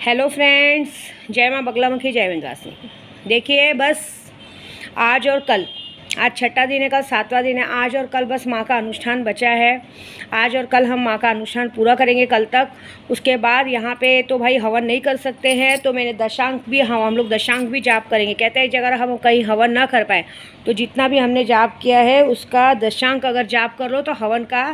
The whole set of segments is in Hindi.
हेलो फ्रेंड्स, जय माँ बगलामुखी, जय विंध्याचल। देखिए, बस आज और कल, आज छठा दिन है, कल सातवां दिन है। आज और कल बस माँ का अनुष्ठान बचा है। आज और कल हम माँ का अनुष्ठान पूरा करेंगे कल तक। उसके बाद यहाँ पे तो भाई हवन नहीं कर सकते हैं, तो मैंने दशांक भी, हम लोग दशांक भी जाप करेंगे। कहते हैं कि अगर हम कहीं हवन ना कर पाए तो जितना भी हमने जाप किया है उसका दशांक अगर जाप कर लो तो हवन का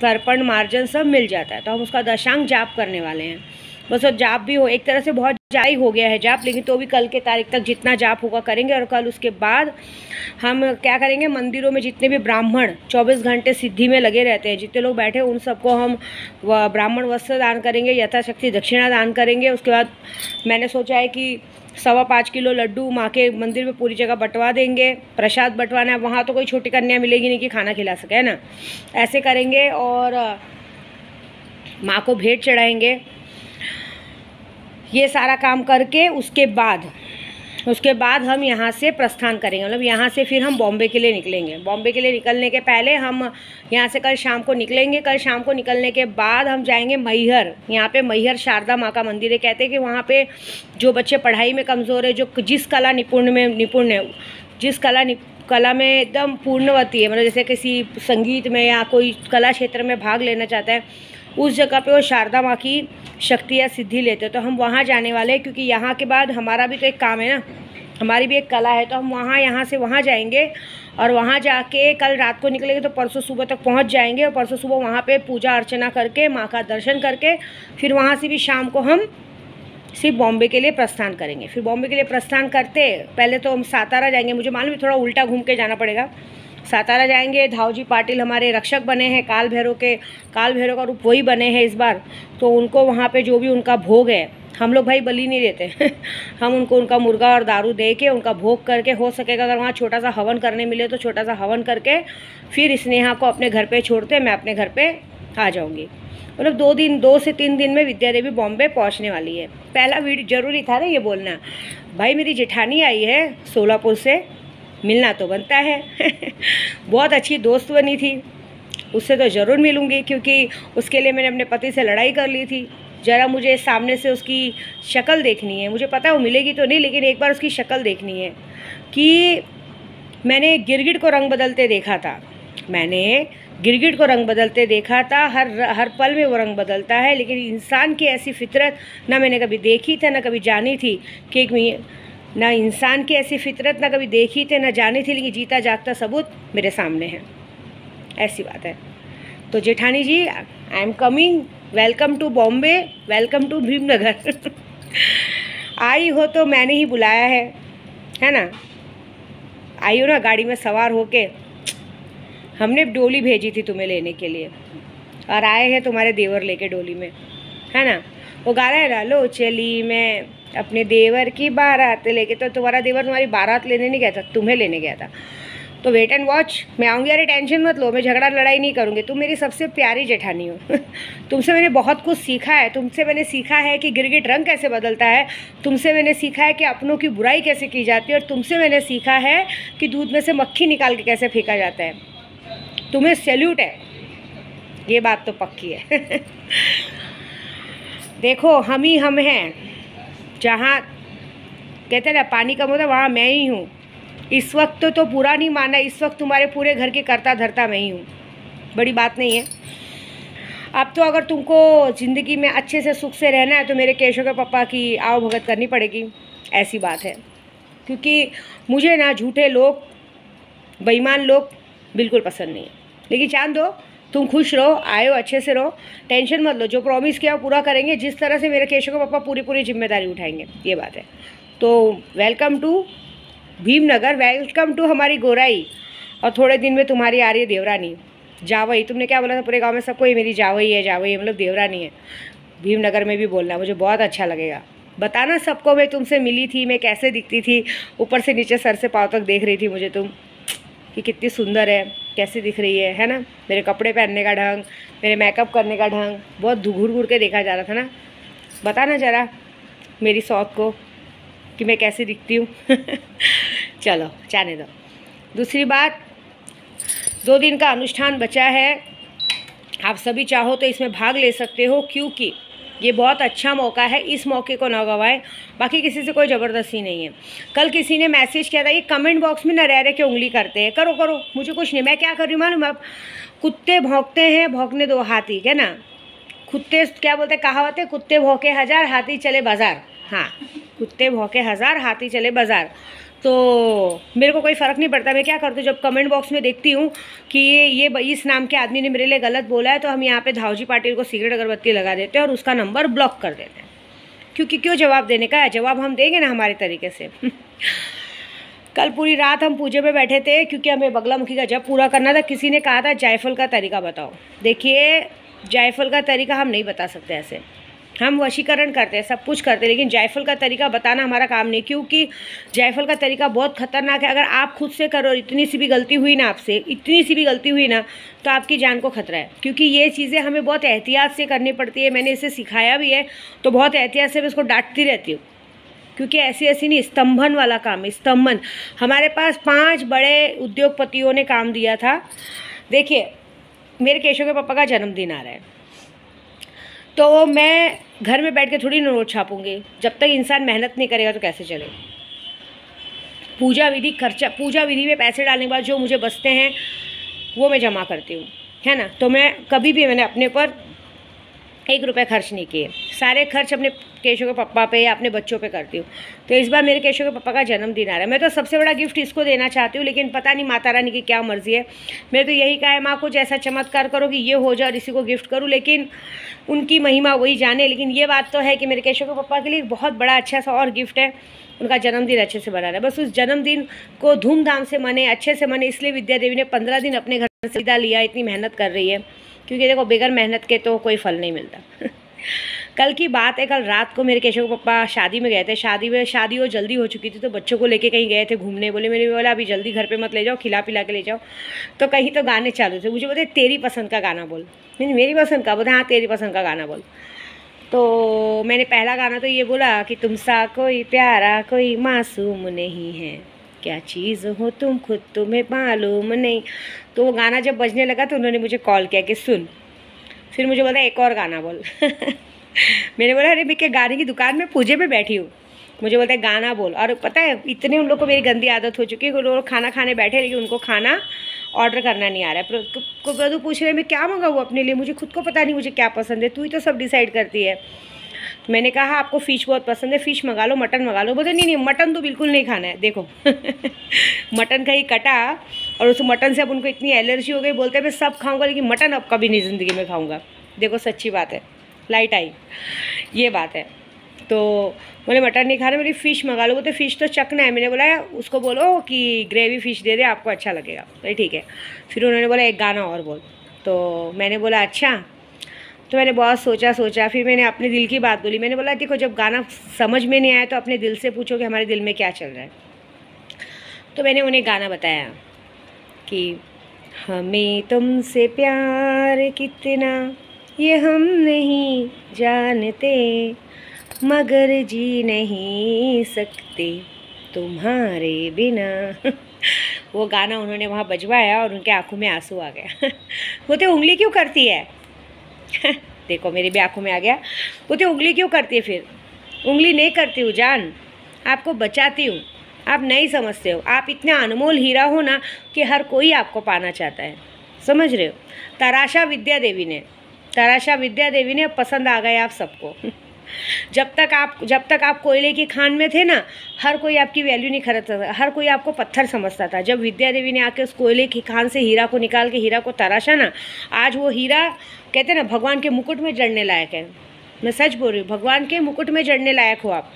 तर्पण मार्जन सब मिल जाता है। तो हम उसका दशांक जाप करने वाले हैं। बस वो जाप भी हो, एक तरह से बहुत ज़्यादा ही हो गया है जाप, लेकिन तो भी कल के तारीख तक जितना जाप होगा करेंगे। और कल उसके बाद हम क्या करेंगे, मंदिरों में जितने भी ब्राह्मण 24 घंटे सिद्धि में लगे रहते हैं, जितने लोग बैठे उन सबको हम ब्राह्मण वस्त्र दान करेंगे, यथाशक्ति दक्षिणा दान करेंगे। उसके बाद मैंने सोचा है कि 5.25 किलो लड्डू माँ के मंदिर में पूरी जगह बंटवा देंगे। प्रसाद बंटवाना है, वहाँ तो कोई छोटी कन्या मिलेगी नहीं कि खाना खिला सके, है ना। ऐसे करेंगे और माँ को भेंट चढ़ाएंगे। ये सारा काम करके उसके बाद हम यहाँ से प्रस्थान करेंगे, मतलब यहाँ से फिर हम बॉम्बे के लिए निकलेंगे। बॉम्बे के लिए निकलने के पहले हम यहाँ से कल शाम को निकलेंगे। कल शाम को निकलने के बाद हम जाएंगे मैहर। यहाँ पे मैहर शारदा माँ का मंदिर है। कहते हैं कि वहाँ पे जो बच्चे पढ़ाई में कमज़ोर है, जो जिस कला निपुण है, जिस कला में एकदम पूर्णवती है, मतलब जैसे किसी संगीत में या कोई कला क्षेत्र में भाग लेना चाहता है, उस जगह पे वो शारदा माँ की शक्ति या सिद्धि लेते हैं। तो हम वहाँ जाने वाले हैं, क्योंकि यहाँ के बाद हमारा भी तो एक काम है ना, हमारी भी एक कला है। तो हम यहाँ से वहाँ जाएंगे और वहाँ जाके कल रात को निकलेंगे तो परसों सुबह तक पहुँच जाएंगे। और परसों सुबह वहाँ पे पूजा अर्चना करके माँ का दर्शन करके फिर वहाँ से भी शाम को हम सिर्फ बॉम्बे के लिए प्रस्थान करेंगे। फिर बॉम्बे के लिए प्रस्थान करते पहले तो हम सातारा जाएंगे। मुझे मालूम है थोड़ा उल्टा घूम के जाना पड़ेगा। सातारा जाएंगे, धावजी पाटिल हमारे रक्षक बने हैं, काल भैरव का रूप वही बने हैं इस बार। तो उनको वहाँ पे जो भी उनका भोग है, हम लोग भाई बलि नहीं देते हम उनको उनका मुर्गा और दारू दे के उनका भोग करके, हो सकेगा अगर वहाँ छोटा सा हवन करने मिले तो छोटा सा हवन करके फिर स्नेहा को अपने घर पे छोड़ते मैं अपने घर पे आ जाऊँगी। मतलब 2 से 3 दिन में विद्या देवी बॉम्बे पहुँचने वाली है। पहला वीडियो जरूरी था ना ये बोलना, भाई मेरी जेठानी आई है सोलापुर से, मिलना तो बनता है बहुत अच्छी दोस्त बनी थी, उससे तो ज़रूर मिलूँगी, क्योंकि उसके लिए मैंने अपने पति से लड़ाई कर ली थी। ज़रा मुझे सामने से उसकी शक्ल देखनी है। मुझे पता है वो मिलेगी तो नहीं, लेकिन एक बार उसकी शक्ल देखनी है। कि मैंने गिरगिट को रंग बदलते देखा था, हर पल में वो रंग बदलता है। लेकिन इंसान की ऐसी फितरत ना मैंने कभी देखी थी ना कभी जानी थी, कि ना इंसान की ऐसी फितरत ना कभी देखी थी ना जानी थी, लेकिन जीता जागता सबूत मेरे सामने है। ऐसी बात है। तो जेठानी जी, I am coming, welcome to Bombay, welcome to Bhimnagar आई हो तो मैंने ही बुलाया है ना। आई हो ना गाड़ी में सवार होके, हमने डोली भेजी थी तुम्हें लेने के लिए और आए हैं तुम्हारे देवर लेके डोली में, है ना। वो गा रहा है ना, लो चली मैं अपने देवर की बारात लेके। तो तुम्हारा देवर तुम्हारी बारात लेने नहीं गया था, तुम्हें लेने गया था। तो वेट एंड वॉच, मैं आऊँगी। अरे टेंशन मत लो, मैं झगड़ा लड़ाई नहीं करूँगी। तुम मेरी सबसे प्यारी जेठानी हो तुमसे मैंने बहुत कुछ सीखा है। तुमसे मैंने सीखा है कि गिरगिट रंग कैसे बदलता है, तुमसे मैंने सीखा है कि अपनों की बुराई कैसे की जाती है, और तुमसे मैंने सीखा है कि दूध में से मक्खी निकाल के कैसे फेंका जाता है। तुम्हें सैल्यूट है, ये बात तो पक्की है देखो, हम हैं। जहाँ कहते हैं ना पानी कम होता है वहाँ मैं ही हूँ। इस वक्त तो पूरा नहीं माना, इस वक्त तुम्हारे पूरे घर के करता धरता मैं ही हूँ। बड़ी बात नहीं है। अब तो अगर तुमको ज़िंदगी में अच्छे से सुख से रहना है तो मेरे केशव के पापा की आओ भगत करनी पड़ेगी। ऐसी बात है, क्योंकि मुझे ना झूठे लोग, बेईमान लोग बिल्कुल पसंद नहीं है। लेकिन चांद दो, तुम खुश रहो, आए हो अच्छे से रहो, टेंशन मत लो। जो प्रॉमिस किया वो पूरा करेंगे, जिस तरह से मेरे केशव के पापा पूरी जिम्मेदारी उठाएंगे, ये बात है। तो welcome to Bhimnagar, welcome to हमारी गोराई। और थोड़े दिन में तुम्हारी आ रही है देवरानी, जावई। तुमने क्या बोला था पूरे गांव में सबको, ये मेरी जावई है, मतलब देवरानी है। भीमनगर में भी बोलना, मुझे बहुत अच्छा लगेगा। बताना सबको मैं तुमसे मिली थी, मैं कैसे दिखती थी, ऊपर से नीचे सर से पाँव तक देख रही थी मुझे तुम, कि कितनी सुंदर है, कैसे दिख रही है ना। मेरे कपड़े पहनने का ढंग, मेरे मेकअप करने का ढंग, बहुत घूर के देखा जा रहा था ना। बताना ज़रा मेरी शौक को कि मैं कैसे दिखती हूँ चलो जाने दो। दूसरी बात, 2 दिन का अनुष्ठान बचा है। आप सभी चाहो तो इसमें भाग ले सकते हो, क्योंकि ये बहुत अच्छा मौका है, इस मौके को ना गंवाएं। बाकी किसी से कोई ज़बरदस्ती नहीं है। कल किसी ने मैसेज किया था, ये कमेंट बॉक्स में न रह रहे के उंगली करते हैं, करो करो, मुझे कुछ नहीं, मैं क्या कर रही हूँ मालूम? अब कुत्ते भौंकते हैं, भौंकने दो हाथी, है ना, कुत्ते क्या बोलते हैं, कहावत है, कुत्ते भौंके हजार हाथी चले बाजार। हाँ, कुत्ते भौंके हजार हाथी चले बाजार। तो मेरे को कोई फ़र्क नहीं पड़ता, मैं क्या करती हूँ, जब कमेंट बॉक्स में देखती हूँ कि ये इस नाम के आदमी ने मेरे लिए गलत बोला है, तो हम यहाँ पे धावजी पाटिल को सिगरेट अगरबत्ती लगा देते हैं और उसका नंबर ब्लॉक कर देते हैं। क्योंकि क्यों जवाब देने का है, जवाब हम देंगे ना हमारे तरीके से। कल पूरी रात हम पूजे पे बैठे थे, क्योंकि हमें बगलामुखी का जप पूरा करना था। किसी ने कहा था जायफल का तरीका बताओ। देखिए, जायफल का तरीका हम नहीं बता सकते ऐसे, हम वशीकरण करते हैं, सब कुछ करते हैं, लेकिन जायफल का तरीका बताना हमारा काम नहीं, क्योंकि जायफल का तरीका बहुत ख़तरनाक है। अगर आप खुद से करो, इतनी सी भी गलती हुई ना आपसे, इतनी सी भी गलती हुई ना, तो आपकी जान को खतरा है। क्योंकि ये चीज़ें हमें बहुत एहतियात से करनी पड़ती है। मैंने इसे सिखाया भी है, तो बहुत एहतियात से मैं इसको डांटती रहती हूँ, क्योंकि ऐसी ऐसी नहीं, स्तंभन वाला काम है, स्तंभन। हमारे पास 5 बड़े उद्योगपतियों ने काम दिया था। देखिए, मेरे केशव के पापा का जन्मदिन आ रहा है, तो मैं घर में बैठ के थोड़ी नोट छापूंगी। जब तक इंसान मेहनत नहीं करेगा तो कैसे चले। पूजा विधि खर्चा, पूजा विधि में पैसे डालने के बाद जो मुझे बचते हैं वो मैं जमा करती हूँ, है ना। तो मैं कभी भी, मैंने अपने पर 1 रुपया खर्च नहीं किए, सारे खर्च अपने केशव के पापा पे या अपने बच्चों पे करती हूँ। तो इस बार मेरे केशव के पापा का जन्मदिन आ रहा है, मैं तो सबसे बड़ा गिफ्ट इसको देना चाहती हूँ, लेकिन पता नहीं माता रानी की क्या मर्ज़ी है। मैं तो यही कहा है, माँ कुछ ऐसा चमत्कार करो कि ये हो जाए और इसी को गिफ्ट करूँ, लेकिन उनकी महिमा वही जाने। लेकिन ये बात तो है कि मेरे केशव के पापा के लिए एक बहुत बड़ा अच्छा सा और गिफ्ट है, उनका जन्मदिन अच्छे से मना रहा है। बस उस जन्मदिन को धूमधाम से मने, अच्छे से मने, इसलिए विद्या देवी ने 15 दिन अपने घर से विदा लिया, इतनी मेहनत कर रही है। क्योंकि देखो, बगैर मेहनत के तो कोई फल नहीं मिलता। कल की बात है, कल रात को मेरे केशव के पापा शादी में गए थे। शादी वो जल्दी हो चुकी थी, तो बच्चों को लेके कहीं गए थे घूमने। बोले, मैंने बोला अभी जल्दी घर पे मत ले जाओ, खिला पिला के ले जाओ। तो कहीं तो गाने चालू थे, मुझे बोले तेरी पसंद का गाना बोल। नहीं, मेरी पसंद का? बोले हाँ, तेरी पसंद का गाना बोल। तो मैंने पहला गाना तो ये बोला कि तुम सा कोई प्यारा कोई मासूम नहीं है, क्या चीज़ हो तुम खुद तुम्हें मालूम नहीं। तो वो गाना जब बजने लगा तो उन्होंने मुझे कॉल किया कि सुन। फिर मुझे बोला एक और गाना बोल। मैंने बोला अरे मैं क्या गाने की दुकान में पूजे पे बैठी हूँ। मुझे बोलते गाना बोल। और पता है, इतने उन लोग को मेरी गंदी आदत हो चुकी है, लोग खाना खाने बैठे, लेकिन उनको खाना ऑर्डर करना नहीं आ रहा है। प्रदू पूछ रहे मैं क्या मंगाऊँ अपने लिए, मुझे खुद को पता नहीं मुझे क्या पसंद है, तू ही तो सब डिसाइड करती है। तो मैंने कहा आपको फ़िश बहुत पसंद है, फ़िश मंगा लो, मटन मंगा लो। बोलते नहीं, मटन तो बिल्कुल नहीं खाना है। देखो मटन का ही कटा, और उस मटन से अब उनको इतनी एलर्जी हो गई, बोलते हैं मैं सब खाऊंगा लेकिन मटन अब कभी नहीं ज़िंदगी में खाऊंगा। देखो सच्ची बात है, लाइट आई, ये बात है। तो बोले मटन नहीं खा रहे, मेरी फ़िश मंगा लो। बोलते फ़िश तो चखना है। मैंने बोला उसको बोलो कि ग्रेवी फ़िश दे दे, आपको अच्छा लगेगा। तो ठीक है। फिर उन्होंने बोला एक गाना और बोल। तो मैंने बोला अच्छा। तो मैंने बहुत सोचा, फिर मैंने अपने दिल की बात बोली। मैंने बोला देखो, जब गाना समझ में नहीं आया तो अपने दिल से पूछो कि हमारे दिल में क्या चल रहा है। तो मैंने उन्हें गाना बताया कि हमें तुमसे प्यार कितना ये हम नहीं जानते, मगर जी नहीं सकते तुम्हारे बिना। वो गाना उन्होंने वहाँ बजवाया और उनके आंखों में आंसू आ गया। वो तो उंगली क्यों करती है? देखो मेरी भी आंखों में आ गया। वो तो उंगली क्यों करती है? फिर उंगली नहीं करती हूँ जान, आपको बचाती हूँ। आप नहीं समझते हो, आप इतना अनमोल हीरा हो ना कि हर कोई आपको पाना चाहता है, समझ रहे हो। तराशा विद्या देवी ने पसंद आ गए आप सबको। जब तक आप कोयले की खान में थे ना, हर कोई आपकी वैल्यू नहीं करता था, हर कोई आपको पत्थर समझता था। जब विद्या देवी ने आके उस कोयले की खान से हीरा को निकाल के हीरा को तराशा ना, आज वो हीरा कहते हैं ना भगवान के मुकुट में जड़ने लायक है। मैं सच बोल रही हूँ, भगवान के मुकुट में जड़ने लायक हो आप।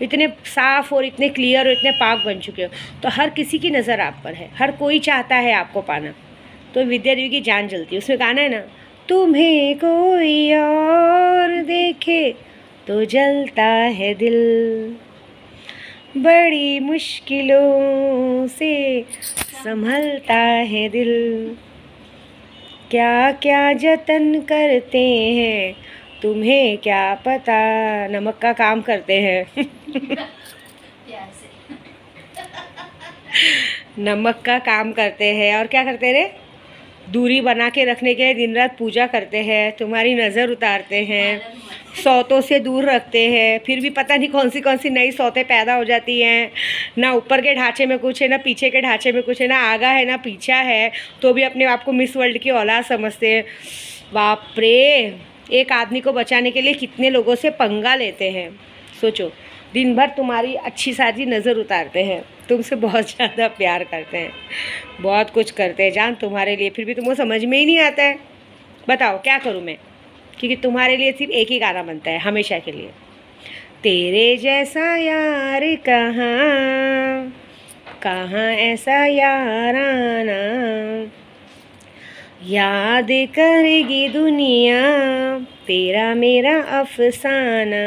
इतने साफ और इतने क्लियर और इतने पाक बन चुके हो, तो हर किसी की नज़र आप पर है, हर कोई चाहता है आपको पाना। तो विद्या देवी की जान जलती है। उसमें गाना है ना, तुम्हें कोई और देखे तो जलता है दिल, बड़ी मुश्किलों से संभलता है दिल, क्या क्या जतन करते हैं तुम्हें क्या पता, नमक का काम करते हैं। नमक का काम करते हैं और क्या करते रे, दूरी बना के रखने के लिए दिन रात पूजा करते हैं, तुम्हारी नज़र उतारते हैं, सौतों से दूर रखते हैं, फिर भी पता नहीं कौन सी नई सौतें पैदा हो जाती हैं। ना ऊपर के ढांचे में कुछ है, ना पीछे के ढांचे में कुछ है, ना आगा है ना पीछा है, तो भी अपने आप को मिस वर्ल्ड की औलाद समझते हैं। बाप रे, एक आदमी को बचाने के लिए कितने लोगों से पंगा लेते हैं। सोचो, दिन भर तुम्हारी अच्छी सारी नज़र उतारते हैं, तुमसे बहुत ज़्यादा प्यार करते हैं, बहुत कुछ करते हैं जान तुम्हारे लिए, फिर भी तुमको समझ में ही नहीं आता है। बताओ क्या करूँ मैं, क्योंकि तुम्हारे लिए सिर्फ एक ही गाना बनता है हमेशा के लिए, तेरे जैसा यार कहाँ कहाँ ऐसा याराना, याद करेगी दुनिया तेरा मेरा अफसाना।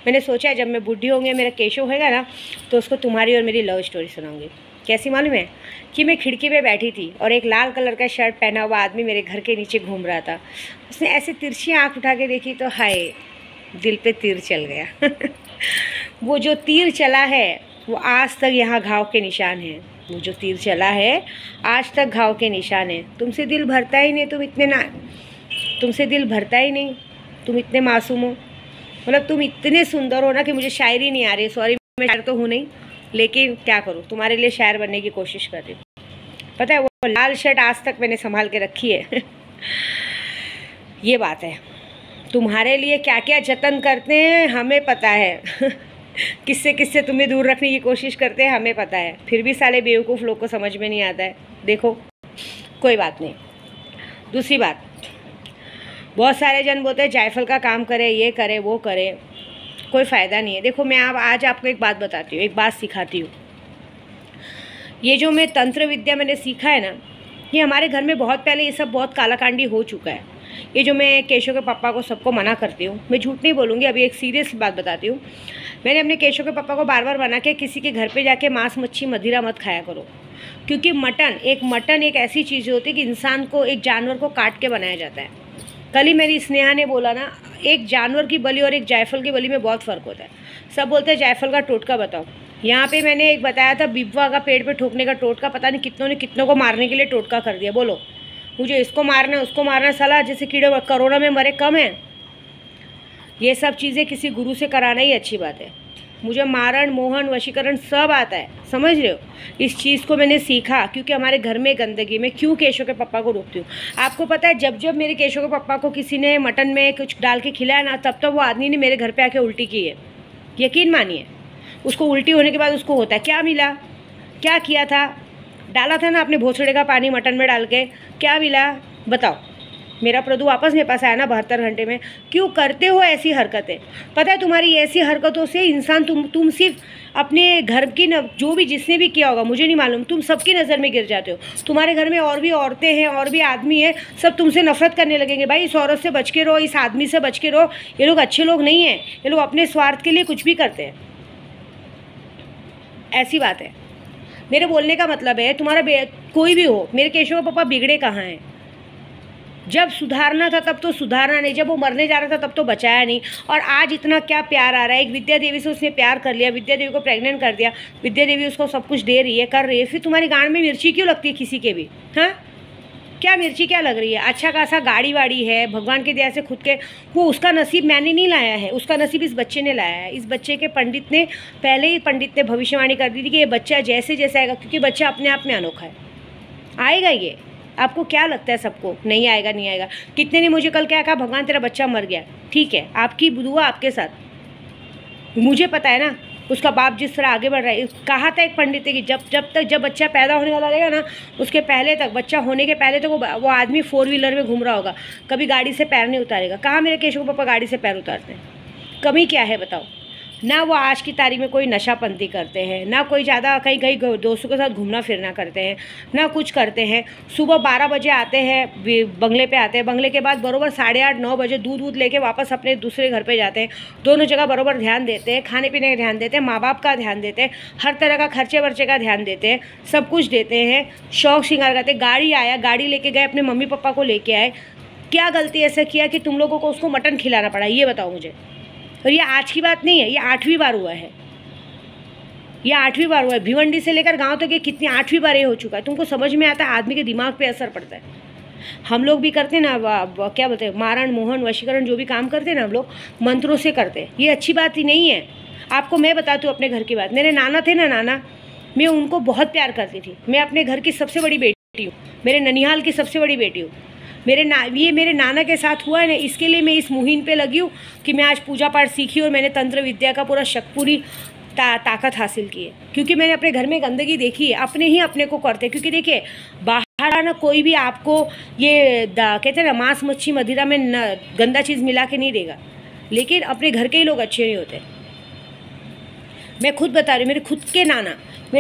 मैंने सोचा जब मैं बूढ़ी होंगी, मेरा केशव होगा ना, तो उसको तुम्हारी और मेरी लव स्टोरी सुनाऊंगी। कैसी मालूम है कि मैं खिड़की पे बैठी थी और एक लाल कलर का शर्ट पहना हुआ आदमी मेरे घर के नीचे घूम रहा था। उसने ऐसे तिरछी आँख उठा के देखी तो हाय, दिल पे तीर चल गया। वो जो तीर चला है वो आज तक यहाँ घाव के निशान है। वो जो तीर चला है आज तक घाव के निशान है। तुमसे दिल भरता ही नहीं, तुमसे दिल भरता ही नहीं, तुम इतने मासूम हो, मतलब तुम इतने सुंदर हो ना कि मुझे शायरी नहीं आ रही। सॉरी, मैं शायर तो हूँ नहीं, लेकिन क्या करूँ, तुम्हारे लिए शायर बनने की कोशिश कर रही हूँ। पता है, वो लाल शर्ट आज तक मैंने संभाल के रखी है। ये बात है, तुम्हारे लिए क्या क्या जतन करते हैं हमें पता है। किससे किससे तुम्हें दूर रखने की कोशिश करते हैं हमें पता है, फिर भी साले बेवकूफ़ लोग को समझ में नहीं आता है। देखो, कोई बात नहीं। दूसरी बात, बहुत सारे जन बोलते हैं जायफल का काम करे, ये करे वो करे, कोई फ़ायदा नहीं है। देखो, मैं आज आपको एक बात बताती हूँ, एक बात सिखाती हूँ। ये जो मैं तंत्र विद्या मैंने सीखा है ना, ये हमारे घर में बहुत पहले ये सब बहुत कालाकांडी हो चुका है। ये जो मैं केशव के पापा को सबको मना करती हूँ, मैं झूठ नहीं बोलूँगी, अभी एक सीरियस बात बताती हूँ। मैंने अपने केशव के पापा को बार बार मना किया, किसी के घर पे जाके मांस मच्छी मदिरा मत खाया करो, क्योंकि मटन एक ऐसी चीज़ होती है कि इंसान को, एक जानवर को काट के बनाया जाता है। कल ही मेरी स्नेहा ने बोला ना, एक जानवर की बलि और एक जायफल की बलि में बहुत फ़र्क होता है। सब बोलते हैं जायफल का टोटका बताओ। यहाँ पे मैंने एक बताया था, बिब्वा का पेड़ पे ठोकने का टोटका, पता नहीं कितनों ने कितनों को मारने के लिए टोटका कर दिया। बोलो, मुझे इसको मारना है उसको मारना है, साला जैसे कीड़े कोरोना में मरे कम है। ये सब चीज़ें किसी गुरु से कराना ही अच्छी बात है। मुझे मारण मोहन वशीकरण सब आता है, समझ रहे हो। इस चीज़ को मैंने सीखा क्योंकि हमारे घर में गंदगी, में क्यों केशव के पापा को रोकती हूँ। आपको पता है, जब जब मेरे केशव के पापा को किसी ने मटन में कुछ डाल के खिलाया ना, तब तब वो आदमी ने मेरे घर पे आके उल्टी की है। यकीन मानिए, उसको उल्टी होने के बाद उसको होता है, क्या मिला, क्या किया था, डाला था ना अपने भोसड़े का पानी मटन में डाल के, क्या मिला बताओ। मेरा प्रभु वापस मेरे पास आया ना 72 घंटे में। क्यों करते हो ऐसी हरकतें। पता है, तुम्हारी ऐसी हरकतों से इंसान, तुम सिर्फ अपने घर की न, जो भी जिसने भी किया होगा मुझे नहीं मालूम, तुम सबकी नज़र में गिर जाते हो। तुम्हारे घर में और भी औरतें हैं, और भी आदमी हैं, सब तुमसे नफरत करने लगेंगे। भाई, इस औरत से बच के रहो, इस आदमी से बच के रहो, ये लोग अच्छे लोग नहीं हैं, ये लोग अपने स्वार्थ के लिए कुछ भी करते हैं। ऐसी बात है। मेरे बोलने का मतलब है, तुम्हारा कोई भी हो, मेरे केशव पापा बिगड़े कहाँ हैं। जब सुधारना था तब तो सुधारना नहीं, जब वो मरने जा रहा था तब तो बचाया नहीं। और आज इतना क्या प्यार आ रहा है। एक विद्या देवी से उसने प्यार कर लिया, विद्या देवी को प्रेग्नेंट कर दिया, विद्या देवी उसको सब कुछ दे रही है, कर रही है, फिर तुम्हारी गांड में मिर्ची क्यों लगती है किसी के भी। हाँ, क्या मिर्ची क्या लग रही है। अच्छा खासा गाड़ी वाड़ी है, भगवान की दया से खुद के, वो उसका नसीब मैंने नहीं लाया है, उसका नसीब इस बच्चे ने लाया है। इस बच्चे के पंडित ने, पहले ही पंडित ने भविष्यवाणी कर दी थी कि ये बच्चा जैसे जैसे आएगा, क्योंकि बच्चा अपने आप में अनोखा है, आएगा ये। आपको क्या लगता है सबको नहीं आएगा नहीं आएगा। कितने ने मुझे कल क्या कहा, भगवान तेरा बच्चा मर गया, ठीक है, आपकी दुआ आपके साथ। मुझे पता है ना उसका बाप जिस तरह आगे बढ़ रहा है। कहा था एक पंडित ने कि जब बच्चा पैदा होने वाला रहेगा ना, उसके पहले तक, बच्चा होने के पहले तक वो आदमी 4 व्हीलर में घूम रहा होगा, कभी गाड़ी से पैर नहीं उतारेगा। कहाँ मेरे केशव पापा गाड़ी से पैर उतारते हैं। कमी क्या है बताओ। ना वो आज की तारीख में कोई नशापंती करते हैं, ना कोई ज़्यादा कहीं दोस्तों के साथ घूमना फिरना करते हैं, ना कुछ करते हैं। सुबह 12 बजे आते हैं, बंगले पे आते हैं, बंगले के बाद बरोबर 8:30-9 बजे दूध लेके वापस अपने दूसरे घर पे जाते हैं। दोनों जगह बरोबर ध्यान देते हैं, खाने पीने का ध्यान देते हैं, माँ बाप का ध्यान देते हैं, हर तरह का खर्चे वर्चे का ध्यान देते हैं, सब कुछ देते हैं, शौक श्रृंगार करते हैं। गाड़ी आया, गाड़ी लेके गए, अपने मम्मी पापा को लेके आए। क्या गलती ऐसा किया कि तुम लोगों को उसको मटन खिलाना पड़ा, ये बताओ मुझे। और ये आज की बात नहीं है, ये 8वीं बार हुआ है, ये 8वीं बार हुआ है। भिवंडी से लेकर गांव तक ये कितनी 8वीं बार ये हो चुका है। तुमको समझ में आता है, आदमी के दिमाग पे असर पड़ता है। हम लोग भी करते ना, क्या बोलते हैं, मारण मोहन वशीकरण जो भी काम करते ना हम लोग मंत्रों से करते हैं। ये अच्छी बात ही नहीं है। आपको मैं बताती हूँ अपने घर की बात। मेरे नाना थे ना, नाना, मैं उनको बहुत प्यार करती थी। मैं अपने घर की सबसे बड़ी बेटी हूँ, मेरे ननिहाल की सबसे बड़ी बेटी हूँ। ये मेरे नाना के साथ हुआ है ना, इसके लिए मैं इस मुहिम पे लगी हूँ कि मैं आज पूजा पाठ सीखी और मैंने तंत्र विद्या का पूरी ताकत हासिल की है। क्योंकि मैंने अपने घर में गंदगी देखी है, अपने ही अपने को करते। क्योंकि देखिए बाहर आना कोई भी आपको ये कहते हैं ना मांस मच्छी मदिरा में गंदा चीज़ मिला के नहीं देगा, लेकिन अपने घर के ही लोग अच्छे नहीं होते। मैं खुद बता रही हूँ, मेरे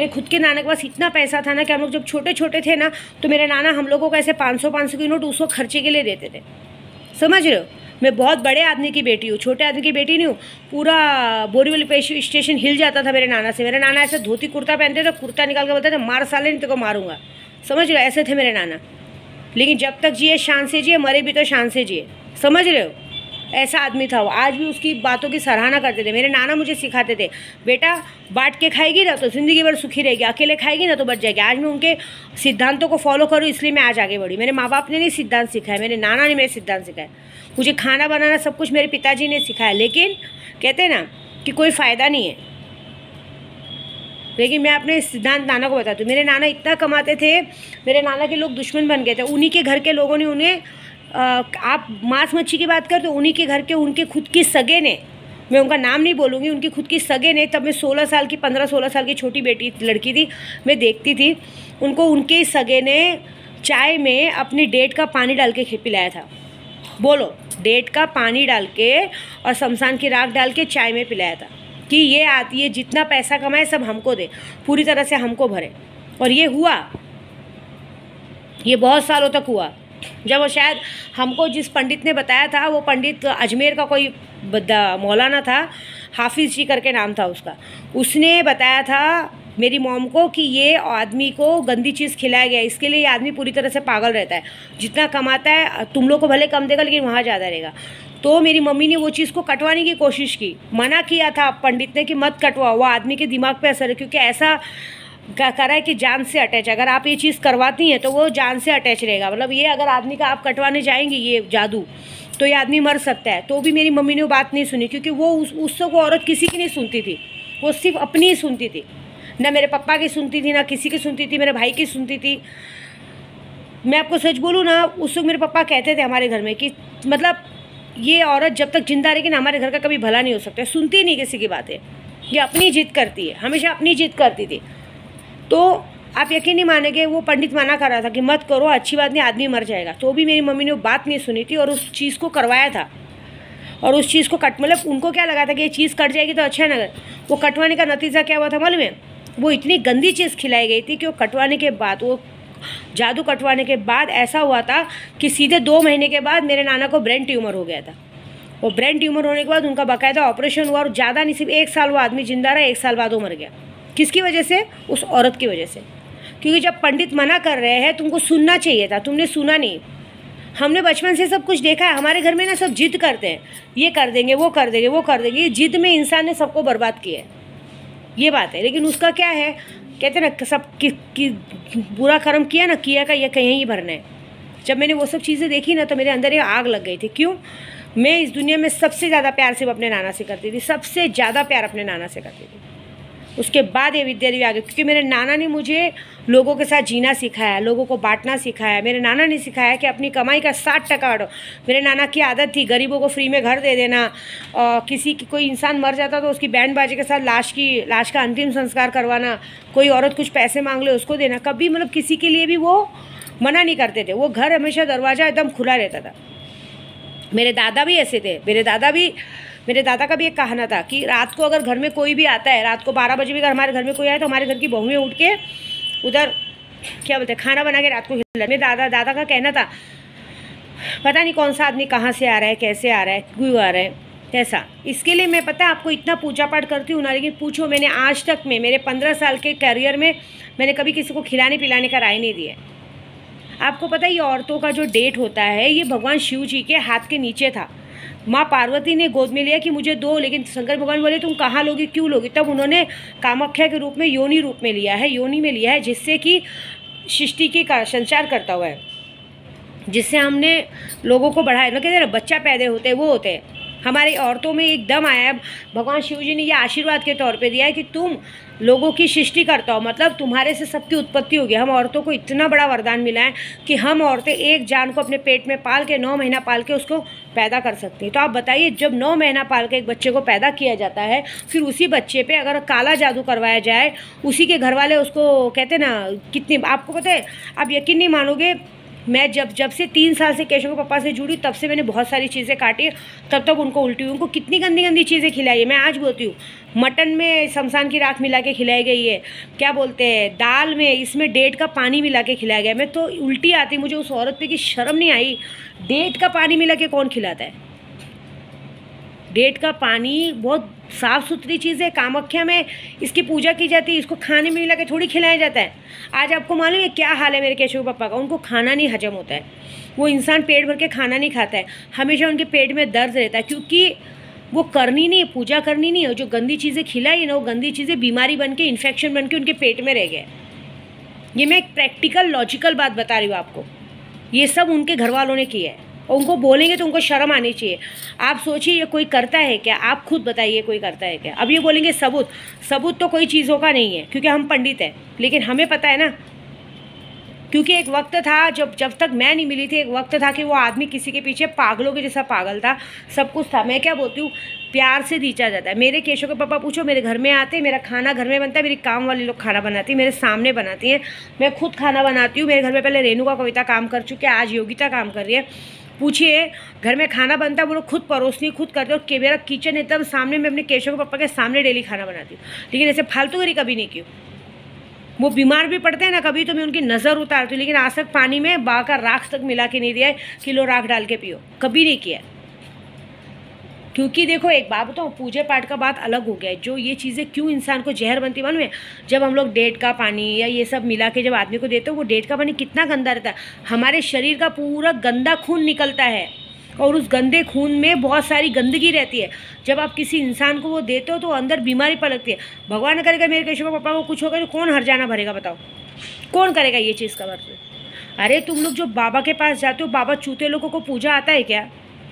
खुद के नाना के पास इतना पैसा था ना कि हम लोग जब छोटे छोटे थे ना तो मेरे नाना हम लोगों को ऐसे 500 के नोट उसको खर्चे के लिए देते थे। समझ रहे हो? मैं बहुत बड़े आदमी की बेटी हूँ, छोटे आदमी की बेटी नहीं हूँ। पूरा बोरीवली स्टेशन हिल जाता था मेरे नाना से। मेरे नाना ऐसे धोती कुर्ता पहनते थे, कुर्ता निकाल के बोलते थे मार साले नहीं तो मारूंगा। समझ रहे हो? ऐसे थे मेरे नाना। लेकिन जब तक जिए शान से जिए, मरे भी तो शान से जिए। समझ रहे हो? ऐसा आदमी था वो। आज भी उसकी बातों की सराहना करते थे। मेरे नाना मुझे सिखाते थे, बेटा बांट के खाएगी ना तो ज़िंदगी भर सुखी रहेगी, अकेले खाएगी ना तो बच जाएगी। आज मैं उनके सिद्धांतों को फॉलो करूँ, इसलिए मैं आज आगे बढ़ी। मेरे माँ बाप ने नहीं सिद्धांत सिखाया, मेरे नाना ने मेरे सिद्धांत सिखाए। मुझे खाना बनाना सब कुछ मेरे पिताजी ने सिखाया, लेकिन कहते हैं ना कि कोई फ़ायदा नहीं है। लेकिन मैं अपने सिद्धांत नाना को बताती हूँ। मेरे नाना इतना कमाते थे, मेरे नाना के लोग दुश्मन बन गए थे। उन्हीं के घर के लोगों ने उन्हें आप मांस मच्छी की बात कर तो उन्हीं के घर के उनके खुद की सगे ने, मैं उनका नाम नहीं बोलूँगी, उनकी खुद की सगे ने, तब मैं 16 साल की 15-16 साल की छोटी बेटी लड़की थी, मैं देखती थी उनको, उनके सगे ने चाय में अपनी डेट का पानी डाल के पिलाया था। बोलो, डेट का पानी डाल के और शमशान की राख डाल के चाय में पिलाया था कि ये आती है जितना पैसा कमाए सब हमको दे, पूरी तरह से हमको भरे। और ये हुआ, ये बहुत सालों तक हुआ। जब वो शायद हमको जिस पंडित ने बताया था, वो पंडित अजमेर का कोई मौलाना था, हाफिज़ जी करके नाम था उसका। उसने बताया था मेरी मॉम को कि ये आदमी को गंदी चीज़ खिलाया गया, इसके लिए ये आदमी पूरी तरह से पागल रहता है। जितना कमाता है तुम लोग को भले कम देगा, लेकिन वहाँ ज़्यादा रहेगा। तो मेरी मम्मी ने वो चीज़ को कटवाने की कोशिश की, मना किया था पंडित ने कि मत कटवाओ, वो आदमी के दिमाग पे असर है। क्योंकि ऐसा करा है कि जान से अटैच, अगर आप ये चीज़ करवाती हैं तो वो जान से अटैच रहेगा। मतलब ये अगर आदमी का आप कटवाने जाएंगी ये जादू, तो ये आदमी मर सकता है। तो भी मेरी मम्मी ने वो बात नहीं सुनी, क्योंकि वो उससे वो औरत किसी की नहीं सुनती थी, वो सिर्फ अपनी ही सुनती थी। ना मेरे पापा की सुनती थी, ना किसी की सुनती थी, मेरे भाई की सुनती थी। मैं आपको सच बोलूँ ना, उस वक्त मेरे पापा कहते थे हमारे घर में कि मतलब ये औरत जब तक जिंदा रहेगी ना हमारे घर का कभी भला नहीं हो सकता। सुनती नहीं किसी की बातें, ये अपनी जिद करती है, हमेशा अपनी जिद करती थी। तो आप यकीन नहीं मानेंगे, वो पंडित मना कर रहा था कि मत करो, अच्छी बात नहीं, आदमी मर जाएगा। तो भी मेरी मम्मी ने वो बात नहीं सुनी थी और उस चीज़ को करवाया था। और उस चीज़ को मतलब उनको क्या लगा था कि ये चीज़ कट जाएगी तो अच्छा ना। वो कटवाने का नतीजा क्या हुआ था मालूम है? वो इतनी गंदी चीज़ खिलाई गई थी कि वो कटवाने के बाद, वो जादू कटवाने के बाद ऐसा हुआ था कि सीधे 2 महीने के बाद मेरे नाना को ब्रेन ट्यूमर हो गया था। वो ब्रेन ट्यूमर होने के बाद उनका बाकायदा ऑपरेशन हुआ और ज़्यादा नहीं, सिर्फ 1 साल वो आदमी जिंदा रहा, 1 साल बाद वो मर गया। किसकी वजह से? उस औरत की वजह से। क्योंकि जब पंडित मना कर रहे हैं तुमको सुनना चाहिए था, तुमने सुना नहीं। हमने बचपन से सब कुछ देखा है, हमारे घर में ना सब जिद करते हैं, ये कर देंगे, वो कर देंगे, वो कर देंगे। ये जिद में इंसान ने सबको बर्बाद किया है, ये बात है। लेकिन उसका क्या है, कहते हैं ना सब कि बुरा कर्म किया ना, किया का ये कहीं ही भरना है। जब मैंने वो सब चीज़ें देखी ना तो मेरे अंदर ये आग लग गई थी। क्यों? मैं इस दुनिया में सबसे ज़्यादा प्यार सिर्फ अपने नाना से करती थी, सबसे ज़्यादा प्यार अपने नाना से करती थी। उसके बाद ये विद्या देवी आ गई, क्योंकि मेरे नाना ने मुझे लोगों के साथ जीना सिखाया, लोगों को बांटना सिखाया। मेरे नाना ने सिखाया कि अपनी कमाई का 60% बांटो। मेरे नाना की आदत थी गरीबों को फ्री में घर दे देना, किसी की कोई इंसान मर जाता तो उसकी बैंड बाजे के साथ लाश का अंतिम संस्कार करवाना, कोई औरत कुछ पैसे मांग ले उसको देना। कभी मतलब किसी के लिए भी वो मना नहीं करते थे, वो घर हमेशा दरवाज़ा एकदम खुला रहता था। मेरे दादा भी ऐसे थे, मेरे दादा का भी एक कहना था कि रात को अगर घर में कोई भी आता है, रात को 12 बजे भी अगर हमारे घर में कोई आए तो हमारे घर की बहुएं उठ के उधर क्या बोलते हैं खाना बना के रात को खिला। मेरे दादा का कहना था पता नहीं कौन सा आदमी कहाँ से आ रहा है, कैसे आ रहा है, क्यों आ रहा है, कैसा। इसके लिए मैं पता है आपको इतना पूजा पाठ करती हूँ ना, लेकिन पूछो मैंने आज तक में मेरे 15 साल के करियर में मैंने कभी किसी को खिलाने पिलाने का राय नहीं दिया। आपको पता है ये औरतों का जो डेट होता है ये भगवान शिव जी के हाथ के नीचे था। माँ पार्वती ने गोद में लिया कि मुझे दो, लेकिन शंकर भगवान बोले तुम कहाँ लोगी, क्यों लोगी। तब उन्होंने कामाख्या के रूप में योनि रूप में लिया है, योनि में लिया है, जिससे कि सृष्टि की संचार करता हुआ है। जिससे हमने लोगों को बढ़ाया ना, कहते हैं ना बच्चा पैदा होते हैं वो होते हैं। हमारी औरतों में एक दम आया है। भगवान शिव जी ने ये आशीर्वाद के तौर पे दिया है कि तुम लोगों की सृष्टि करता हो, मतलब तुम्हारे से सबकी उत्पत्ति होगी। हम औरतों को इतना बड़ा वरदान मिला है कि हम औरतें एक जान को अपने पेट में पाल के 9 महीना पाल के उसको पैदा कर सकती हैं। तो आप बताइए, जब 9 महीना पाल के एक बच्चे को पैदा किया जाता है, फिर उसी बच्चे पे अगर काला जादू करवाया जाए, उसी के घर वाले उसको कहते ना कितनी, आपको पता है, आप यकीन नहीं मानोगे, मैं जब से 3 साल से केशव के पापा से जुड़ी तब से मैंने बहुत सारी चीज़ें काटी, तब उनको उल्टी हुई। उनको कितनी गंदी गंदी चीज़ें खिलाई है। मैं आज बोलती हूँ, मटन में शमशान की राख मिला के खिलाई गई है, क्या बोलते हैं दाल में इसमें डेट का पानी मिला के खिलाया गया। मैं तो उल्टी आती, मुझे उस औरत पे की शर्म नहीं आई। डेट का पानी मिला के कौन खिलाता है? डेट का पानी बहुत साफ़ सुथरी चीज़ है। कामाख्या में इसकी पूजा की जाती है, इसको खाने में मिला के थोड़ी खिलाया जाता है। आज आपको मालूम है क्या हाल है मेरे केशव पापा का? उनको खाना नहीं हजम होता है। वो इंसान पेट भर के खाना नहीं खाता है, हमेशा उनके पेट में दर्द रहता है, क्योंकि वो करनी नहीं है, पूजा करनी नहीं है। जो गंदी चीज़ें खिलाई ना, वो गंदी चीज़ें बीमारी बन के, इन्फेक्शन बन के उनके पेट में रह गए। ये मैं एक प्रैक्टिकल लॉजिकल बात बता रही हूँ आपको। ये सब उनके घर वालों ने किया है, और उनको बोलेंगे तो उनको शर्म आनी चाहिए। आप सोचिए ये कोई करता है क्या? आप खुद बताइए कोई करता है क्या? अब ये बोलेंगे सबूत तो कोई चीज़ों का नहीं है, क्योंकि हम पंडित हैं, लेकिन हमें पता है ना, क्योंकि एक वक्त था जब तक मैं नहीं मिली थी, एक वक्त था कि वो आदमी किसी के पीछे पागलों के जैसा पागल था, सब कुछ था। मैं क्या बोलती हूँ, प्यार से रीचा जाता है। मेरे केशव के पापा पूछो, मेरे घर में आते, मेरा खाना घर में बनता है, मेरी काम वाले लोग खाना बनाती है, मेरे सामने बनाती हैं, मैं खुद खाना बनाती हूँ। मेरे घर में पहले रेणुका कविता काम कर चुकी है, आज योगिता काम कर रही है। पूछिए, घर में खाना बनता है, वो लोग खुद परोसनी खुद करते हो। और मेरा किचन एकदम सामने, मैं अपने केशव के पापा के सामने डेली खाना बनाती हूँ, लेकिन ऐसे फालतूगिरी कभी नहीं की। वो बीमार भी पड़ते हैं ना कभी, तो मैं उनकी नज़र उतारती हूँ, लेकिन आज तक पानी में बाका राख तक मिला के नहीं दिया है, किलो राख डाल के पियो, कभी नहीं किया। क्योंकि देखो एक बात बताऊँ, पूजा पाठ का बात अलग हो गया है। जो ये चीज़ें क्यों इंसान को जहर बनती मालूम है? जब हम लोग डेट का पानी या ये सब मिला के जब आदमी को देते हो, वो डेट का पानी कितना गंदा रहता है। हमारे शरीर का पूरा गंदा खून निकलता है, और उस गंदे खून में बहुत सारी गंदगी रहती है। जब आप किसी इंसान को वो देते हो तो अंदर बीमारी पलकती है। भगवान करेगा मेरे केशव पापा को कुछ होगा तो कौन हर्जाना भरेगा? बताओ कौन करेगा ये चीज़ का वर्त? अरे तुम लोग जो बाबा के पास जाते हो, बाबा चूते लोगों को पूजा आता है क्या?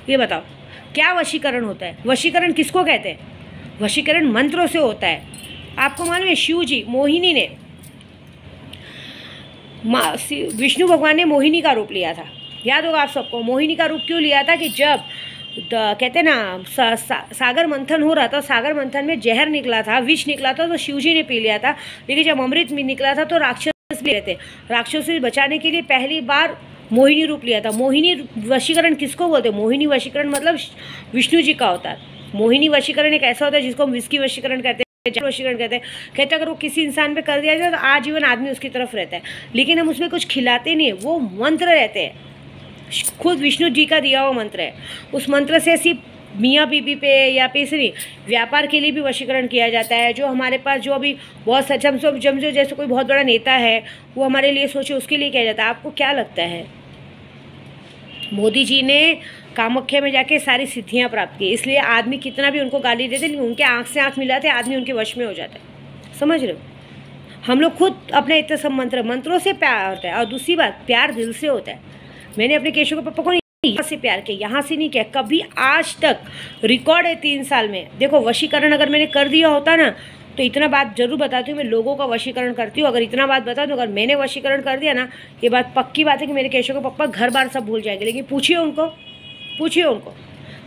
ये बताओ, क्या वशीकरण होता है? वशीकरण किसको कहते हैं? वशीकरण मंत्रों से होता है। आपको मालूम है, शिव जी, मोहिनी ने, विष्णु भगवान ने मोहिनी का रूप लिया था, याद होगा आप सबको। मोहिनी का रूप क्यों लिया था? कि जब कहते हैं ना सागर मंथन हो रहा था, सागर मंथन में जहर निकला था, विष निकला था, तो शिव जी ने पी लिया था। लेकिन जब अमृत में निकला था तो राक्षस भी रहते, राक्षसों से बचाने के लिए पहली बार मोहिनी रूप लिया था। मोहिनी वशीकरण किसको बोलते हैं? मोहिनी वशीकरण मतलब विष्णु जी का होता है। मोहिनी वशीकरण एक ऐसा होता है जिसको हम विष की वशीकरण कहते हैं, वशीकरण कहते हैं। कहते हैं अगर वो किसी इंसान पे कर दिया जाए तो आजीवन आदमी उसकी तरफ रहता है, लेकिन हम उसमें कुछ खिलाते नहीं है, वो मंत्र रहते हैं, खुद विष्णु जी का दिया हुआ मंत्र है। उस मंत्र से सिर्फ मियाँ बीबी पे या पैसे व्यापार के लिए भी वशीकरण किया जाता है। जो हमारे पास जो अभी बहुत सचम जो जैसे कोई बहुत बड़ा नेता है, वो हमारे लिए सोचे, उसके लिए किया जाता है। आपको क्या लगता है? मोदी जी ने कामाख्या में जाके सारी सिद्धियां प्राप्त की, इसलिए आदमी कितना भी उनको गाली देते, लेकिन उनके आँख से आँख मिलाते आदमी उनके वश में हो जाता है। समझ रहे हो? हम लोग खुद अपने इतने सब मंत्रों से प्यार होता है। और दूसरी बात, प्यार दिल से होता है। मैंने अपने केशव के पापा को यहाँ से प्यार किया, यहाँ से नहीं किया कभी आज तक। रिकॉर्ड है 3 साल में। देखो वशीकरण अगर मैंने कर दिया होता ना, तो इतना बात जरूर बताती हूँ, मैं लोगों का वशीकरण करती हूँ। अगर इतना बात बता दूँ, अगर मैंने वशीकरण कर दिया ना, ये बात पक्की बात है कि मेरे केशव के पापा घर बार सब भूल जाएंगे। लेकिन पूछिए उनको,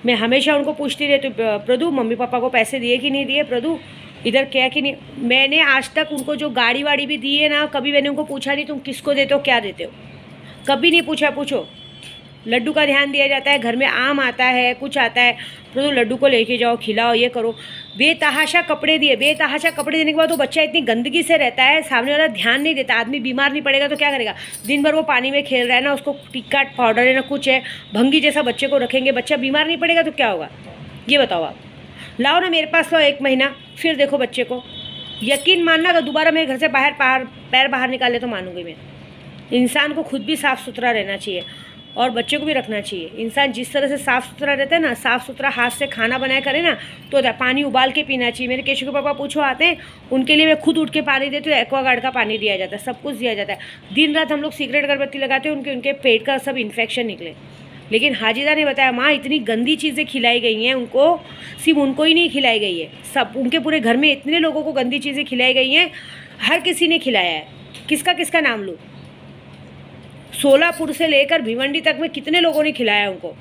मैं हमेशा उनको पूछती रहती हूँ, प्रदू मम्मी पापा को पैसे दिए कि नहीं दिए, प्रदू इधर क्या कि नहीं। मैंने आज तक उनको जो गाड़ी वाड़ी भी दी है ना, कभी मैंने उनको पूछा नहीं तुम किसको देते हो, क्या देते हो, कभी नहीं पूछा। पूछो, लड्डू का ध्यान दिया जाता है, घर में आम आता है, कुछ आता है, तो लड्डू को लेके जाओ, खिलाओ, ये करो। बेतहाशा कपड़े दिए, बेतहाशा कपड़े देने के बाद वो बच्चा इतनी गंदगी से रहता है, सामने वाला ध्यान नहीं देता, आदमी बीमार नहीं पड़ेगा तो क्या करेगा? दिन भर वो पानी में खेल रहा है ना, उसको टिक्का पाउडर है ना कुछ है, भंगी जैसा बच्चे को रखेंगे, बच्चा बीमार नहीं पड़ेगा तो क्या होगा? ये बताओ आप। लाओ ना मेरे पास, लाओ 1 महीना, फिर देखो बच्चे को। यकीन मानना, अगर दोबारा मेरे घर से पैर बाहर निकाले तो मानूंगी मैं। इंसान को खुद भी साफ़ सुथरा रहना चाहिए। और बच्चे को भी रखना चाहिए। इंसान जिस तरह से साफ़ सुथरा रहता है ना, साफ़ सुथरा हाथ से खाना बनाया करे ना, तो पानी उबाल के पीना चाहिए। मेरे केशव के पापा पूछो आते हैं, उनके लिए मैं खुद उठ के पानी देती हूँ, एक्वागार्ड का पानी दिया जाता है, सब कुछ दिया जाता है। दिन रात हम लोग सिगरेट अगरबत्ती लगाते हैं, उनके पेट का सब इन्फेक्शन निकले। लेकिन हाजिदा ने बताया माँ इतनी गंदी चीज़ें खिलाई गई हैं उनको, सिर्फ उनको ही नहीं खिलाई गई है, सब उनके पूरे घर में इतने लोगों को गंदी चीज़ें खिलाई गई हैं, हर किसी ने खिलाया है। किसका किसका नाम लूँ? सोलापुर से लेकर भिवंडी तक में कितने लोगों ने खिलाया उनको,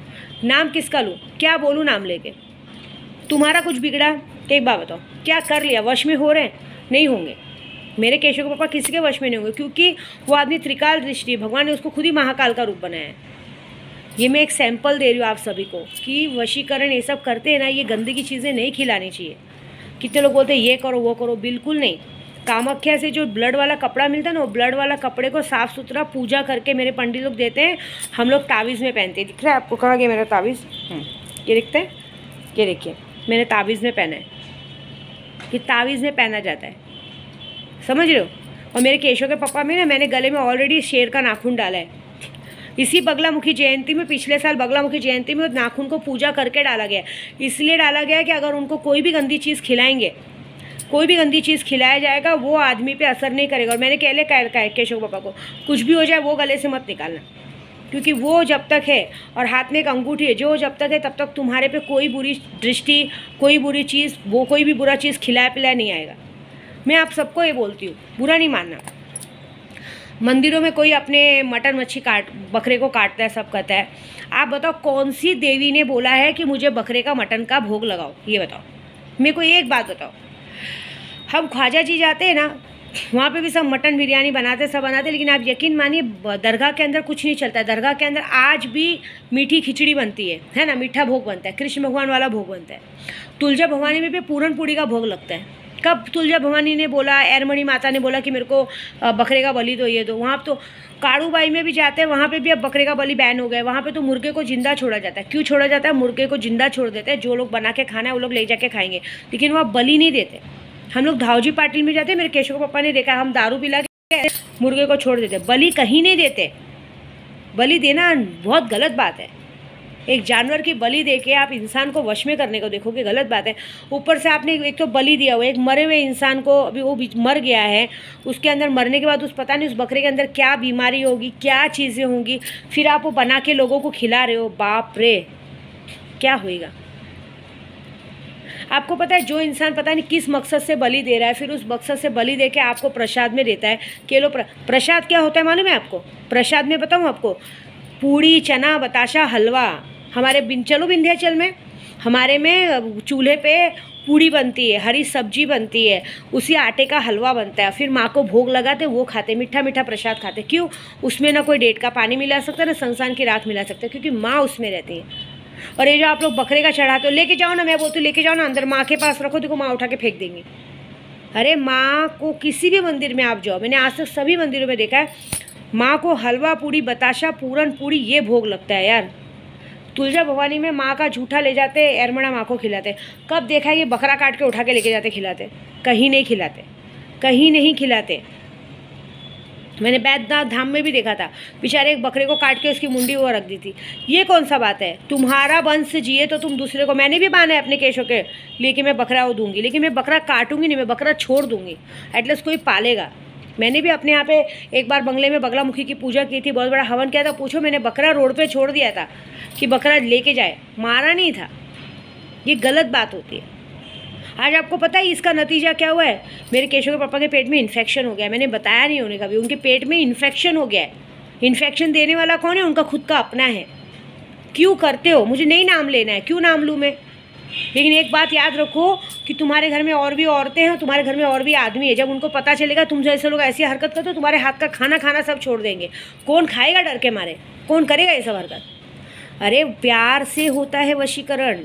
नाम किसका लूँ, क्या बोलूँ नाम लेके? तुम्हारा कुछ बिगड़ा? एक बात बताओ, क्या कर लिया? वश में हो रहे हैं? नहीं होंगे। मेरे केशव के पापा किसी के वश में नहीं होंगे, क्योंकि वो आदमी त्रिकाल दृष्टि, भगवान ने उसको खुद ही महाकाल का रूप बनाया है। ये मैं एक सैंपल दे रही हूँ आप सभी को कि वशीकरण ये सब करते हैं ना, ये गंदगी चीज़ें नहीं खिलानी चाहिए। कितने लोग बोलते हैं ये करो वो करो, बिल्कुल नहीं। कामाख्या से जो ब्लड वाला कपड़ा मिलता है ना, वो ब्लड वाला कपड़े को साफ़ सुथरा पूजा करके मेरे पंडित लोग देते हैं, हम लोग तावीज़ में पहनते हैं। दिख रहा है आपको? कहाँ गया मेरा तावीज़? ये दिखता है? ये देखिए मैंने तावीज़ में पहना है, कि तावीज़ में पहना जाता है, समझ रहे हो? और मेरे केशव के पापा में ना, मैंने गले में ऑलरेडी शेर का नाखून डाला है। इसी बगलामुखी जयंती में, पिछले साल बगलामुखी जयंती में नाखून को पूजा करके डाला गया। इसलिए डाला गया कि अगर उनको कोई भी गंदी चीज़ खिलाएंगे, कोई भी गंदी चीज़ खिलाया जाएगा, वो आदमी पे असर नहीं करेगा। और मैंने कहले कहा केशव पापा को, कुछ भी हो जाए वो गले से मत निकालना, क्योंकि वो जब तक है, और हाथ में एक अंगूठी है, जो जब तक है तब तक तुम्हारे पे कोई बुरी दृष्टि, कोई बुरी चीज़, वो कोई भी बुरा चीज़ खिलाया पिलाया नहीं आएगा। मैं आप सबको ये बोलती हूँ, बुरा नहीं मानना। मंदिरों में कोई अपने मटन मच्छी बकरे को काटता है, सब करता है। आप बताओ कौन सी देवी ने बोला है कि मुझे बकरे का मटन का भोग लगाओ? ये बताओ मेरे को, एक बात बताओ। हम ख्वाजा जी जाते हैं ना, वहाँ पे भी सब मटन बिरयानी बनाते, सब बनाते, लेकिन आप यकीन मानिए दरगाह के अंदर कुछ नहीं चलता है। दरगाह के अंदर आज भी मीठी खिचड़ी बनती है ना, मीठा भोग बनता है, कृष्ण भगवान वाला भोग बनता है। तुलजा भवानी में भी पूरन पूड़ी का भोग लगता है। कब तुलजा भवानी ने बोला, एरमणि माता ने बोला कि मेरे को बकरे का बलि दो, ये दो? वहाँ तो काड़ूबाई में भी जाते हैं, वहाँ पे भी अब बकरे का बलि बैन हो गया है। वहाँ पे तो मुर्गे को जिंदा छोड़ा जाता है। क्यों छोड़ा जाता है? मुर्गे को जिंदा छोड़ देते हैं, जो लोग बना के खाना है वो लोग ले जाके खाएंगे, लेकिन वहाँ बलि नहीं देते। हम लोग धावजी पाटिल में जाते हैं, मेरे केशव पापा ने देखा, हम दारू पिला के मुर्गे को छोड़ देते, बलि कहीं नहीं देते। बलि देना बहुत गलत बात है। एक जानवर की बलि दे के आप इंसान को वश में करने को देखोगे, गलत बात है। ऊपर से आपने एक तो बलि दिया हुआ, एक मरे हुए इंसान को, अभी वो मर गया है, उसके अंदर मरने के बाद उस पता नहीं उस बकरे के अंदर क्या बीमारी होगी, क्या चीज़ें होंगी, फिर आप वो बना के लोगों को खिला रहे हो। बाप रे, क्या होएगा? आपको पता है जो इंसान पता नहीं किस मकसद से बलि दे रहा है, फिर उस मकसद से बलि दे के आपको प्रसाद में देता है कि लो प्रसाद क्या होता है मालूम है आपको? प्रसाद में बताऊँ आपको, पूड़ी, चना, बताशा, हलवा। हमारे चलो विंध्याचल में, हमारे में चूल्हे पे पूड़ी बनती है, हरी सब्जी बनती है, उसी आटे का हलवा बनता है, फिर माँ को भोग लगाते, वो खाते, मीठा मीठा प्रसाद खाते। क्यों? उसमें ना कोई डेट का पानी मिला सकता, ना संसान की राख मिला सकता, क्योंकि माँ उसमें रहती है। और ये जो आप लोग बकरे का चढ़ाते हो, लेके जाओ ना, मैं बोलती हूँ लेके जाओ ना अंदर, माँ के पास रखो, देखो माँ उठा के फेंक देंगी। अरे माँ को किसी भी मंदिर में आप जाओ, मैंने आज तक सभी मंदिरों में देखा है, माँ को हलवा पूड़ी, बताशा, पूरन पूड़ी, ये भोग लगता है यार। तुलजा भवानी में माँ का जूठा ले जाते, एरमड़ा माँ को खिलाते। कब देखा है ये बकरा काट के उठा के लेके जाते खिलाते? कहीं नहीं खिलाते, कहीं नहीं खिलाते। मैंने बैद्यनाथ धाम में भी देखा था, बेचारे एक बकरे को काट के उसकी मुंडी वो रख दी थी। ये कौन सा बात है? तुम्हारा वंश जिए तो तुम दूसरे को, मैंने भी बांधा है अपने केशों के लिए कि मैं बकरा वो दूंगी, लेकिन मैं बकरा काटूंगी नहीं, मैं बकरा छोड़ दूंगी, एटलीस्ट कोई पालेगा। मैंने भी अपने यहाँ पे एक बार बंगले में बगलामुखी की पूजा की थी, बहुत बड़ा हवन किया था। पूछो, मैंने बकरा रोड पे छोड़ दिया था कि बकरा लेके जाए, मारा नहीं था। ये गलत बात होती है। आज आपको पता है इसका नतीजा क्या हुआ है? मेरे केशव के पापा के पेट में इन्फेक्शन हो गया। मैंने बताया नहीं उन्हें कभी, उनके पेट में इन्फेक्शन हो गया है। इन्फेक्शन देने वाला कौन है? उनका खुद का अपना है। क्यों करते हो? मुझे नहीं नाम लेना है, क्यों नाम लूँ मैं? लेकिन एक बात याद रखो कि तुम्हारे घर में और भी औरतें हैं, तुम्हारे घर में और भी आदमी है। जब उनको पता चलेगा तुम जैसे लोग ऐसी हरकत करते हो, तुम्हारे हाथ का खाना खाना सब छोड़ देंगे। कौन खाएगा डर के मारे? कौन करेगा ये सब हरकत? अरे प्यार से होता है वशीकरण।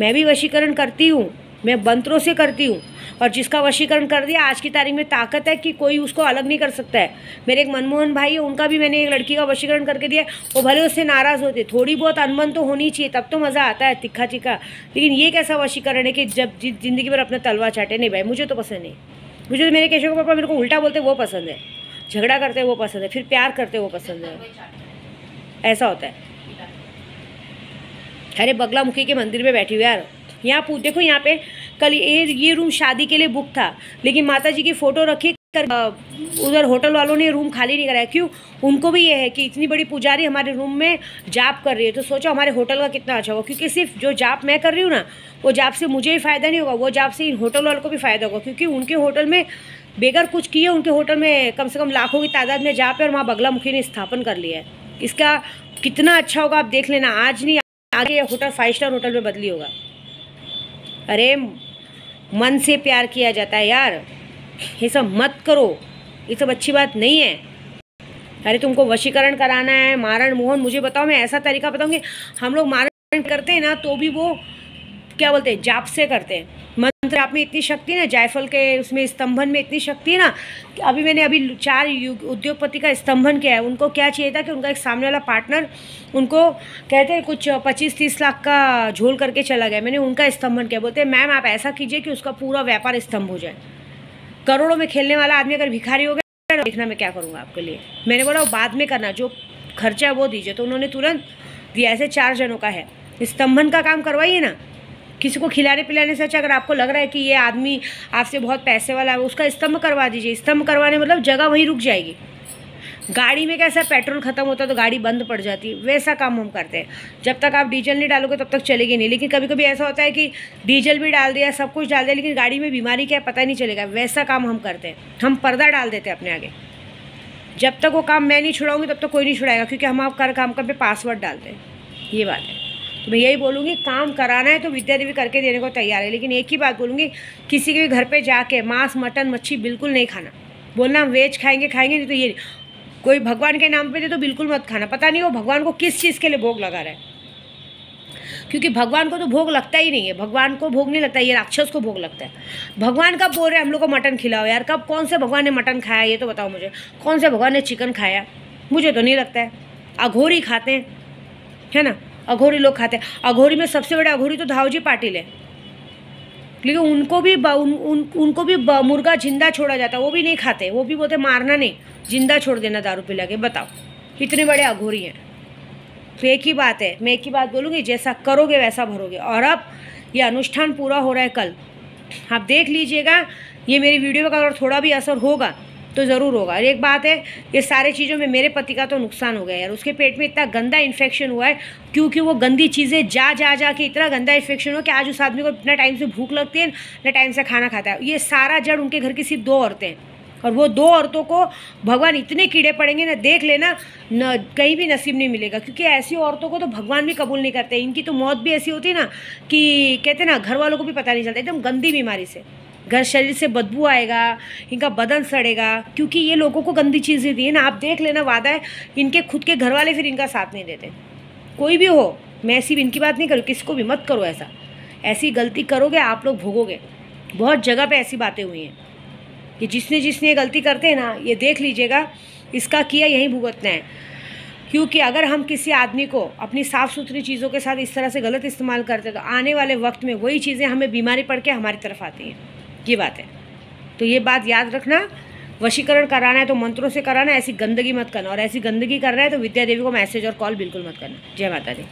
मैं भी वशीकरण करती हूँ, मैं मंत्रों से करती हूँ, और जिसका वशीकरण कर दिया आज की तारीख में ताकत है कि कोई उसको अलग नहीं कर सकता है। मेरे एक मनमोहन भाई है, उनका भी मैंने एक लड़की का वशीकरण करके दिया। वो भले उससे नाराज़ होते, थोड़ी बहुत अनबन तो होनी चाहिए, तब तो मज़ा आता है तिखा चिखा। लेकिन ये कैसा वशीकरण है कि जब ज़िंदगी भर अपना तलवा चाटे? नहीं भाई, मुझे तो पसंद नहीं। मुझे तो मेरे केशव के पापा मेरे को उल्टा बोलते वो पसंद है, झगड़ा करते वो पसंद है, फिर प्यार करते वो पसंद है। ऐसा होता है। अरे बगलामुखी के मंदिर में बैठी हुई यार, यहाँ देखो यहाँ पे कल ये रूम शादी के लिए बुक था, लेकिन माता जी की फ़ोटो रखी उधर होटल वालों ने रूम खाली नहीं कराया। क्यों? उनको भी ये है कि इतनी बड़ी पुजारी हमारे रूम में जाप कर रही है, तो सोचो हमारे होटल का कितना अच्छा होगा। क्योंकि सिर्फ जो जाप मैं कर रही हूँ ना, वो जाप से मुझे ही फ़ायदा नहीं होगा, वो जाप से इन होटल वालों को भी फ़ायदा होगा। क्योंकि उनके होटल में बेगर कुछ किए, उनके होटल में कम से कम लाखों की तादाद में जाप है, और वहाँ बगलामुखी ने स्थापन कर लिया है। इसका कितना अच्छा होगा आप देख लेना। आज नहीं आगे ये होटल 5 स्टार होटल में बदली होगा। अरे मन से प्यार किया जाता है यार, ये सब मत करो, ये सब अच्छी बात नहीं है। अरे तुमको वशीकरण कराना है, मारण मोहन, मुझे बताओ, मैं ऐसा तरीका बताऊंगी। हम लोग मारण करते हैं ना, तो भी वो क्या बोलते हैं, जाप से करते हैं। मंत्र आप में इतनी शक्ति है ना, जायफल के उसमें स्तंभन में इतनी शक्ति है ना कि अभी 4 उद्योगपति का स्तंभन किया है। उनको क्या चाहिए था कि उनका एक सामने वाला पार्टनर उनको कहते हैं कुछ 25-30 लाख का झोल करके चला गया। मैंने उनका स्तंभन किया। बोलते हैं मैम आप ऐसा कीजिए कि उसका पूरा व्यापार स्तंभ हो जाए। करोड़ों में खेलने वाला आदमी अगर भिखारी हो गया, देखना मैं क्या करूँगा आपके लिए। मैंने बोला वो बाद में करना, जो खर्चा है वो दीजिए। तो उन्होंने तुरंत दिया। ऐसे 4 जनों का है। स्तंभन का काम करवाइए ना। किसी को खिलाने पिलाने से अच्छा, अगर आपको लग रहा है कि ये आदमी आपसे बहुत पैसे वाला है, उसका स्तंभ करवा दीजिए। स्तंभ करवाने मतलब जगह वहीं रुक जाएगी। गाड़ी में कैसा पेट्रोल ख़त्म होता है तो गाड़ी बंद पड़ जाती है, वैसा काम हम करते हैं। जब तक आप डीजल नहीं डालोगे तब तक चलेगी नहीं। लेकिन कभी कभी ऐसा होता है कि डीजल भी डाल दिया, सब कुछ डाल दिया, लेकिन गाड़ी में बीमारी क्या है पता नहीं चलेगा। वैसा काम हम करते हैं। हम पर्दा डाल देते हैं अपने आगे। जब तक वो काम मैं नहीं छुड़ाऊँगी तब तक कोई नहीं छुड़ाएगा, क्योंकि हम आप काम पे पासवर्ड डालते हैं। ये बात है। तो मैं यही बोलूँगी, काम कराना है तो विद्या देवी करके देने को तैयार है। लेकिन एक ही बात बोलूँगी, किसी के भी घर पे जाके मांस मटन मच्छी बिल्कुल नहीं खाना। बोलना वेज खाएंगे नहीं तो ये कोई भगवान के नाम पे दे तो बिल्कुल मत खाना। पता नहीं वो भगवान को किस चीज़ के लिए भोग लगा रहा है, क्योंकि भगवान को तो भोग लगता ही नहीं है। भगवान को भोग नहीं लगता, ये राक्षस को भोग लगता है। भगवान कब बोल रहे हैं हम लोग को मटन खिलाओ यार? कब कौन से भगवान ने मटन खाया ये तो बताओ मुझे। कौन से भगवान ने चिकन खाया? मुझे तो नहीं लगता है। अघोरी खाते हैं, है ना, अघोरी लोग खाते हैं। अघोरी में सबसे बड़े अघोरी तो धावजी पाटिल है, लेकिन उनको भी मुर्गा जिंदा छोड़ा जाता है, वो भी नहीं खाते। वो भी बोलते मारना नहीं, जिंदा छोड़ देना दारू पिला के। बताओ कितने बड़े अघोरी हैं। तो एक ही बात है, मैं एक ही बात बोलूँगी, जैसा करोगे वैसा भरोगे। और अब ये अनुष्ठान पूरा हो रहा है कल, आप देख लीजिएगा। ये मेरी वीडियो का अगर थोड़ा भी असर होगा तो ज़रूर होगा। और एक बात है, ये सारे चीज़ों में मेरे पति का तो नुकसान हो गया यार। उसके पेट में इतना गंदा इन्फेक्शन हुआ है, क्योंकि वो गंदी चीज़ें जा के इतना गंदा इन्फेक्शन हो कि आज उस आदमी को ना टाइम से भूख लगती है ना टाइम से खाना खाता है। ये सारा जड़ उनके घर की सिर्फ 2 औरतें हैं, और वो 2 औरतों को भगवान इतने कीड़े पड़ेंगे ना, देख लेना, न कहीं भी नसीब नहीं मिलेगा। क्योंकि ऐसी औरतों को तो भगवान भी कबूल नहीं करते। इनकी तो मौत भी ऐसी होती है ना कि कहते ना घर वालों को भी पता नहीं चलता। एकदम गंदी बीमारी से, घर शरीर से बदबू आएगा, इनका बदन सड़ेगा, क्योंकि ये लोगों को गंदी चीज़ें दी है ना। आप देख लेना, वादा है इनके खुद के घर वाले फिर इनका साथ नहीं देते। कोई भी हो, मैं सिर्फ इनकी बात नहीं करूँ, किसी को भी मत करो ऐसा। ऐसी गलती करोगे आप लोग भोगोगे। बहुत जगह पे ऐसी बातें हुई हैं कि जिसने ये गलती करते हैं ना, ये देख लीजिएगा, इसका किया यहीं भुगतना है। क्योंकि अगर हम किसी आदमी को अपनी साफ़ सुथरी चीज़ों के साथ इस तरह से गलत इस्तेमाल करते हैं तो आने वाले वक्त में वही चीज़ें हमें बीमारी पड़ के हमारी तरफ आती हैं। ये बात है। तो ये बात याद रखना, वशीकरण कराना है तो मंत्रों से कराना, ऐसी गंदगी मत करना। और ऐसी गंदगी कर रहा है तो विद्या देवी को मैसेज और कॉल बिल्कुल मत करना। जय माता दी।